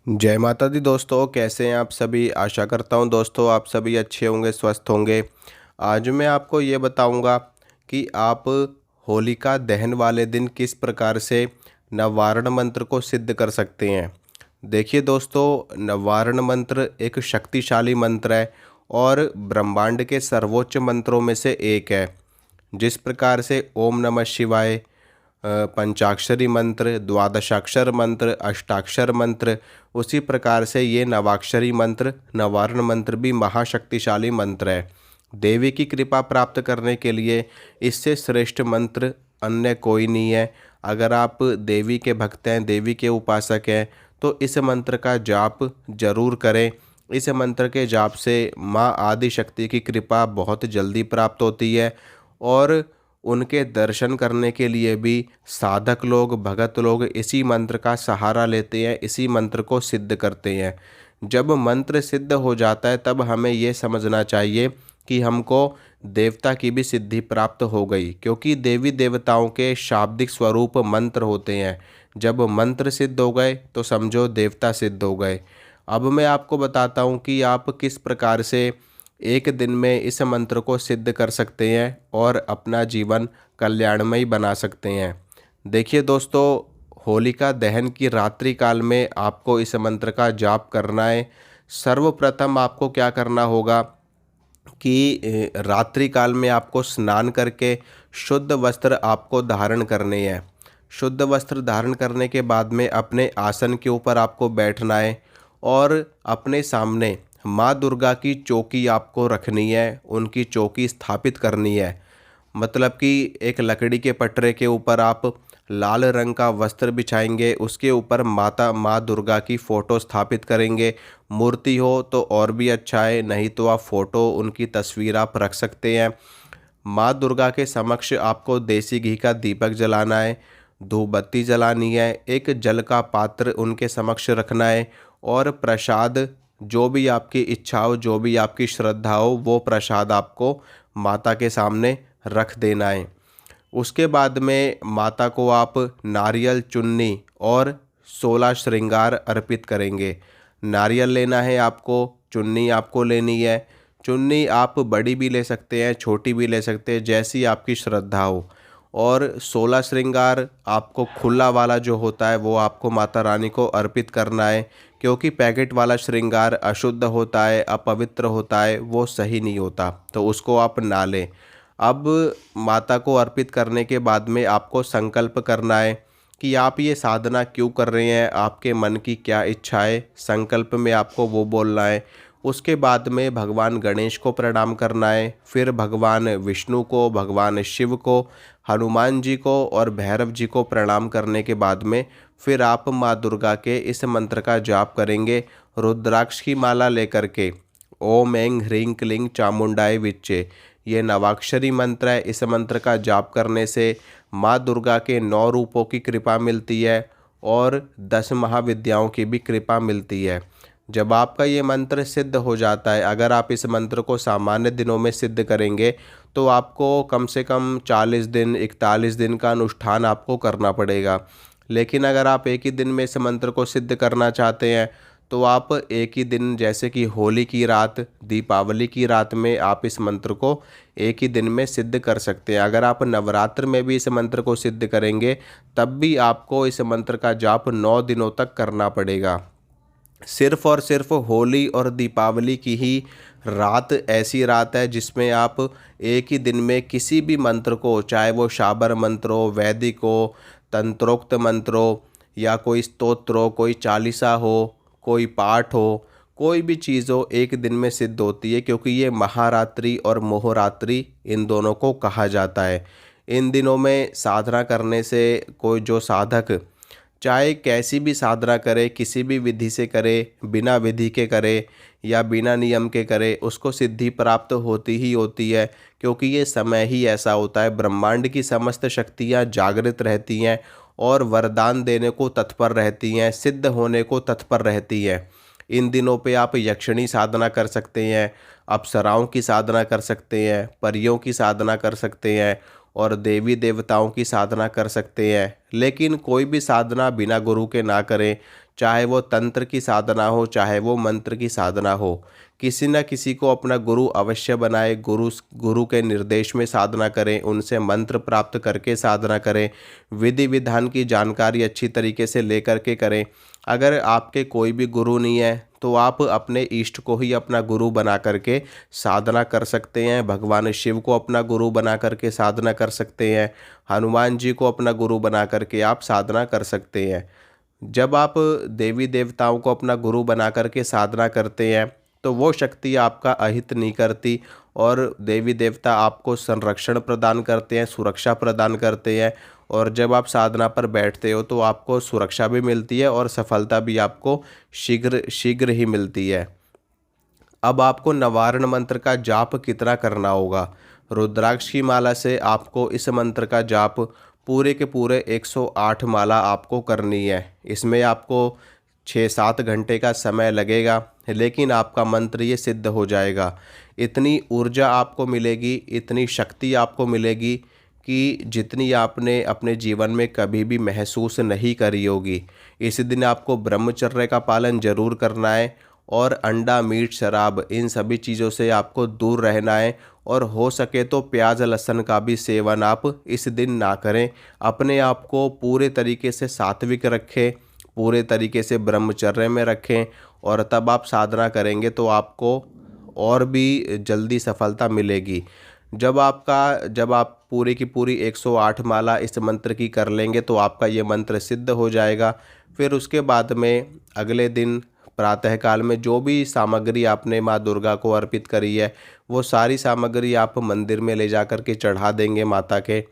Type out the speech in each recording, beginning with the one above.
जय माता दी दोस्तों, कैसे हैं आप सभी। आशा करता हूं दोस्तों आप सभी अच्छे होंगे, स्वस्थ होंगे। आज मैं आपको ये बताऊंगा कि आप होलिका दहन वाले दिन किस प्रकार से नवारण मंत्र को सिद्ध कर सकते हैं। देखिए दोस्तों, नवारण मंत्र एक शक्तिशाली मंत्र है और ब्रह्मांड के सर्वोच्च मंत्रों में से एक है। जिस प्रकार से ओम नमः शिवाय पंचाक्षरी मंत्र, द्वादशाक्षर मंत्र, अष्टाक्षर मंत्र, उसी प्रकार से ये नवाक्षरी मंत्र, नवारण मंत्र भी महाशक्तिशाली मंत्र है। देवी की कृपा प्राप्त करने के लिए इससे श्रेष्ठ मंत्र अन्य कोई नहीं है। अगर आप देवी के भक्त हैं, देवी के उपासक हैं, तो इस मंत्र का जाप जरूर करें। इस मंत्र के जाप से माँ आदि शक्ति की कृपा बहुत जल्दी प्राप्त होती है और उनके दर्शन करने के लिए भी साधक लोग, भगत लोग इसी मंत्र का सहारा लेते हैं, इसी मंत्र को सिद्ध करते हैं। जब मंत्र सिद्ध हो जाता है तब हमें ये समझना चाहिए कि हमको देवता की भी सिद्धि प्राप्त हो गई, क्योंकि देवी देवताओं के शाब्दिक स्वरूप मंत्र होते हैं। जब मंत्र सिद्ध हो गए तो समझो देवता सिद्ध हो गए। अब मैं आपको बताता हूँ कि आप किस प्रकार से एक दिन में इस मंत्र को सिद्ध कर सकते हैं और अपना जीवन कल्याणमयी बना सकते हैं। देखिए दोस्तों, होलिका दहन की रात्रि काल में आपको इस मंत्र का जाप करना है। सर्वप्रथम आपको क्या करना होगा कि रात्रि काल में आपको स्नान करके शुद्ध वस्त्र आपको धारण करने हैं। शुद्ध वस्त्र धारण करने के बाद में अपने आसन के ऊपर आपको बैठना है और अपने सामने माँ दुर्गा की चौकी आपको रखनी है, उनकी चौकी स्थापित करनी है। मतलब कि एक लकड़ी के पटरे के ऊपर आप लाल रंग का वस्त्र बिछाएंगे, उसके ऊपर माता माँ दुर्गा की फ़ोटो स्थापित करेंगे। मूर्ति हो तो और भी अच्छा है, नहीं तो आप फ़ोटो, उनकी तस्वीर आप रख सकते हैं। माँ दुर्गा के समक्ष आपको देसी घी का दीपक जलाना है, धूप बत्ती जलानी है, एक जल का पात्र उनके समक्ष रखना है और प्रसाद, जो भी आपकी इच्छा हो, जो भी आपकी श्रद्धा हो, वो प्रसाद आपको माता के सामने रख देना है। उसके बाद में माता को आप नारियल, चुन्नी और 16 श्रृंगार अर्पित करेंगे। नारियल लेना है आपको, चुन्नी आपको लेनी है। चुन्नी आप बड़ी भी ले सकते हैं, छोटी भी ले सकते हैं, जैसी आपकी श्रद्धा हो। और 16 श्रृंगार आपको खुला वाला जो होता है वो आपको माता रानी को अर्पित करना है, क्योंकि पैकेट वाला श्रृंगार अशुद्ध होता है, अपवित्र होता है, वो सही नहीं होता, तो उसको आप ना लें। अब माता को अर्पित करने के बाद में आपको संकल्प करना है कि आप ये साधना क्यों कर रहे हैं, आपके मन की क्या इच्छा है, संकल्प में आपको वो बोलना है। उसके बाद में भगवान गणेश को प्रणाम करना है, फिर भगवान विष्णु को, भगवान शिव को, हनुमान जी को और भैरव जी को प्रणाम करने के बाद में फिर आप माँ दुर्गा के इस मंत्र का जाप करेंगे रुद्राक्ष की माला लेकर के। ओम ऐं ह्रीं क्लीं चामुंडाय विच्चे, ये नवाक्षरी मंत्र है। इस मंत्र का जाप करने से माँ दुर्गा के 9 रूपों की कृपा मिलती है और 10 महाविद्याओं की भी कृपा मिलती है। जब आपका ये मंत्र सिद्ध हो जाता है, अगर आप इस मंत्र को सामान्य दिनों में सिद्ध करेंगे तो आपको कम से कम 40 दिन, 41 दिन का अनुष्ठान आपको करना पड़ेगा। लेकिन अगर आप एक ही दिन में इस मंत्र को सिद्ध करना चाहते हैं तो आप एक ही दिन, जैसे कि होली की रात, दीपावली की रात में आप इस मंत्र को एक ही दिन में सिद्ध कर सकते हैं। अगर आप नवरात्र में भी इस मंत्र को सिद्ध करेंगे तब भी आपको इस मंत्र का जाप 9 दिनों तक करना पड़ेगा। सिर्फ और सिर्फ होली और दीपावली की ही रात ऐसी रात है जिसमें आप एक ही दिन में किसी भी मंत्र को, चाहे वो शाबर मंत्र हो, वैदिक हो, तंत्रोक्त मंत्र हो, या कोई स्तोत्र हो, कोई चालीसा हो, कोई पाठ हो, कोई भी चीज़ हो, एक दिन में सिद्ध होती है, क्योंकि ये महारात्रि और मोहरात्रि इन दोनों को कहा जाता है। इन दिनों में साधना करने से कोई जो साधक चाहे कैसी भी साधना करे, किसी भी विधि से करे, बिना विधि के करे या बिना नियम के करे, उसको सिद्धि प्राप्त होती ही होती है, क्योंकि ये समय ही ऐसा होता है। ब्रह्मांड की समस्त शक्तियाँ जागृत रहती हैं और वरदान देने को तत्पर रहती हैं, सिद्ध होने को तत्पर रहती हैं। इन दिनों पे आप यक्षिणी साधना कर सकते हैं, अप्सराओं की साधना कर सकते हैं, परियों की साधना कर सकते हैं और देवी देवताओं की साधना कर सकते हैं। लेकिन कोई भी साधना बिना गुरु के ना करें, चाहे वो तंत्र की साधना हो, चाहे वो मंत्र की साधना हो। किसी न किसी को अपना गुरु अवश्य बनाए, गुरु गुरु के निर्देश में साधना करें, उनसे मंत्र प्राप्त करके साधना करें, विधि विधान की जानकारी अच्छी तरीके से लेकर के करें। अगर आपके कोई भी गुरु नहीं है तो आप अपने इष्ट को ही अपना गुरु बना करके साधना कर सकते हैं। भगवान शिव को अपना गुरु बना करके साधना कर सकते हैं, हनुमान जी को अपना गुरु बना करके आप साधना कर सकते हैं। जब आप देवी देवताओं को अपना गुरु बना करके साधना करते हैं तो वो शक्ति आपका अहित नहीं करती, और देवी देवता आपको संरक्षण प्रदान करते हैं, सुरक्षा प्रदान करते हैं। और जब आप साधना पर बैठते हो तो आपको सुरक्षा भी मिलती है और सफलता भी आपको शीघ्र शीघ्र ही मिलती है। अब आपको नवारण मंत्र का जाप कितना करना होगा? रुद्राक्ष की माला से आपको इस मंत्र का जाप पूरे के पूरे 108 माला आपको करनी है। इसमें आपको 6-7 घंटे का समय लगेगा, लेकिन आपका मंत्र ये सिद्ध हो जाएगा। इतनी ऊर्जा आपको मिलेगी, इतनी शक्ति आपको मिलेगी कि जितनी आपने अपने जीवन में कभी भी महसूस नहीं करी होगी। इस दिन आपको ब्रह्मचर्य का पालन जरूर करना है, और अंडा, मीट, शराब इन सभी चीज़ों से आपको दूर रहना है। और हो सके तो प्याज लहसुन का भी सेवन आप इस दिन ना करें। अपने आप को पूरे तरीके से सात्विक रखें, पूरे तरीके से ब्रह्मचर्य में रखें, और तब आप साधना करेंगे तो आपको और भी जल्दी सफलता मिलेगी। जब आप पूरी की पूरी 108 माला इस मंत्र की कर लेंगे तो आपका ये मंत्र सिद्ध हो जाएगा। फिर उसके बाद में अगले दिन प्रातःकाल में जो भी सामग्री आपने माँ दुर्गा को अर्पित करी है, वो सारी सामग्री आप मंदिर में ले जा कर के चढ़ा देंगे माता के,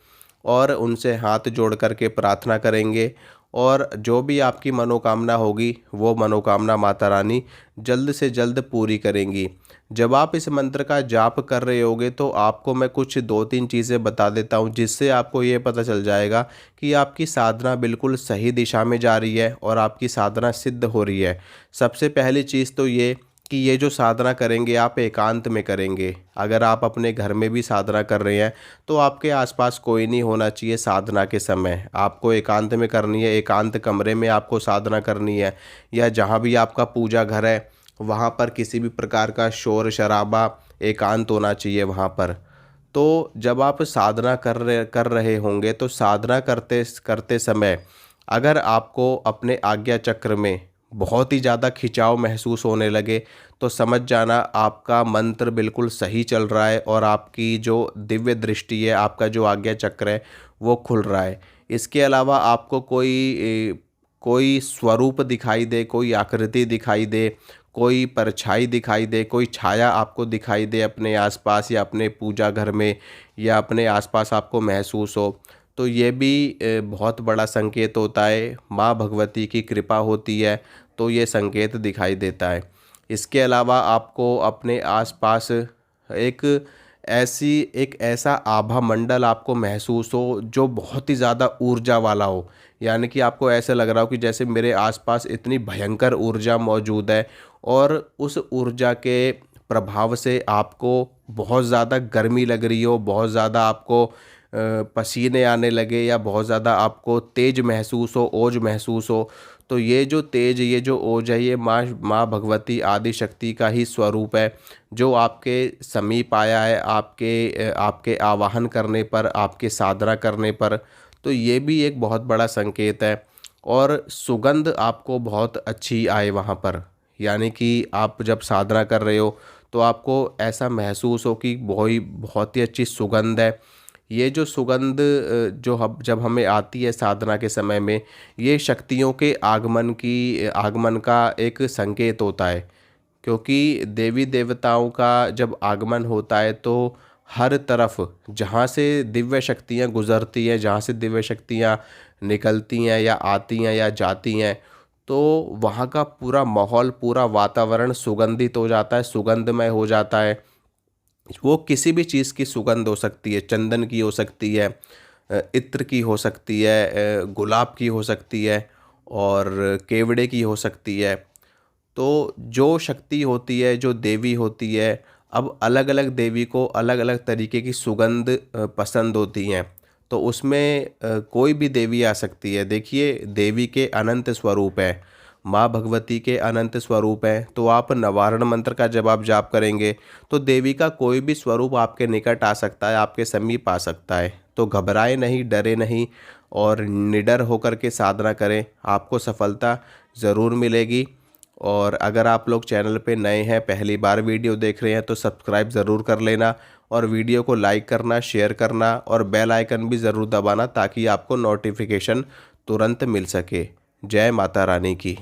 और उनसे हाथ जोड़ कर के प्रार्थना करेंगे। और जो भी आपकी मनोकामना होगी वो मनोकामना माता रानी जल्द से जल्द पूरी करेंगी। जब आप इस मंत्र का जाप कर रहे होगे तो आपको मैं कुछ 2-3 चीज़ें बता देता हूँ, जिससे आपको ये पता चल जाएगा कि आपकी साधना बिल्कुल सही दिशा में जा रही है और आपकी साधना सिद्ध हो रही है। सबसे पहली चीज़ तो ये कि ये जो साधना करेंगे आप एकांत में करेंगे। अगर आप अपने घर में भी साधना कर रहे हैं तो आपके आसपास कोई नहीं होना चाहिए साधना के समय। आपको एकांत में करनी है, एकांत कमरे में आपको साधना करनी है, या जहाँ भी आपका पूजा घर है वहाँ पर किसी भी प्रकार का शोर शराबा, एकांत होना चाहिए वहाँ पर। तो जब आप साधना कर रहे होंगे तो साधना करते करते समय अगर आपको अपने आज्ञा चक्र में बहुत ही ज़्यादा खिंचाव महसूस होने लगे तो समझ जाना आपका मंत्र बिल्कुल सही चल रहा है, और आपकी जो दिव्य दृष्टि है, आपका जो आज्ञा चक्र है वो खुल रहा है। इसके अलावा आपको कोई स्वरूप दिखाई दे, कोई आकृति दिखाई दे, कोई परछाई दिखाई दे, कोई छाया आपको दिखाई दे अपने आसपास या अपने पूजा घर में या अपने आसपास आपको महसूस हो, तो ये भी बहुत बड़ा संकेत होता है। माँ भगवती की कृपा होती है तो ये संकेत दिखाई देता है। इसके अलावा आपको अपने आसपास एक एक ऐसा आभा मंडल आपको महसूस हो जो बहुत ही ज़्यादा ऊर्जा वाला हो, यानी कि आपको ऐसे लग रहा हो कि जैसे मेरे आसपास इतनी भयंकर ऊर्जा मौजूद है, और उस ऊर्जा के प्रभाव से आपको बहुत ज़्यादा गर्मी लग रही हो, बहुत ज़्यादा आपको पसीने आने लगे, या बहुत ज़्यादा आपको तेज महसूस हो, ओज महसूस हो। तो ये जो तेज, ये जो ओज है, ये माँ भगवती आदि शक्ति का ही स्वरूप है, जो आपके समीप आया है आपके आवाहन करने पर, आपके साधना करने पर। तो ये भी एक बहुत बड़ा संकेत है। और सुगंध आपको बहुत अच्छी आए वहाँ पर, यानी कि आप जब साधना कर रहे हो तो आपको ऐसा महसूस हो कि बहुत ही अच्छी सुगंध है। ये जो सुगंध जो हम जब हमें आती है साधना के समय में, ये शक्तियों के आगमन का एक संकेत होता है। क्योंकि देवी देवताओं का जब आगमन होता है तो हर तरफ जहाँ से दिव्य शक्तियाँ गुजरती हैं, जहाँ से दिव्य शक्तियाँ निकलती हैं या आती हैं या जाती हैं, तो वहाँ का पूरा माहौल, पूरा वातावरण सुगंधित हो जाता है, सुगंधमय हो जाता है। वो किसी भी चीज़ की सुगंध हो सकती है, चंदन की हो सकती है, इत्र की हो सकती है, गुलाब की हो सकती है, और केवड़े की हो सकती है। तो जो शक्ति होती है, जो देवी होती है, अब अलग अलग देवी को अलग अलग तरीके की सुगंध पसंद होती हैं। तो उसमें कोई भी देवी आ सकती है। देखिए, देवी के अनंत स्वरूप हैं, माँ भगवती के अनंत स्वरूप हैं। तो आप नवारण मंत्र का जब आप जाप करेंगे तो देवी का कोई भी स्वरूप आपके निकट आ सकता है, आपके समीप आ सकता है। तो घबराए नहीं, डरे नहीं और निडर होकर के साधना करें, आपको सफलता ज़रूर मिलेगी। और अगर आप लोग चैनल पे नए हैं, पहली बार वीडियो देख रहे हैं, तो सब्सक्राइब ज़रूर कर लेना और वीडियो को लाइक करना, शेयर करना और बेल आइकन भी ज़रूर दबाना ताकि आपको नोटिफिकेशन तुरंत मिल सके। जय माता रानी की।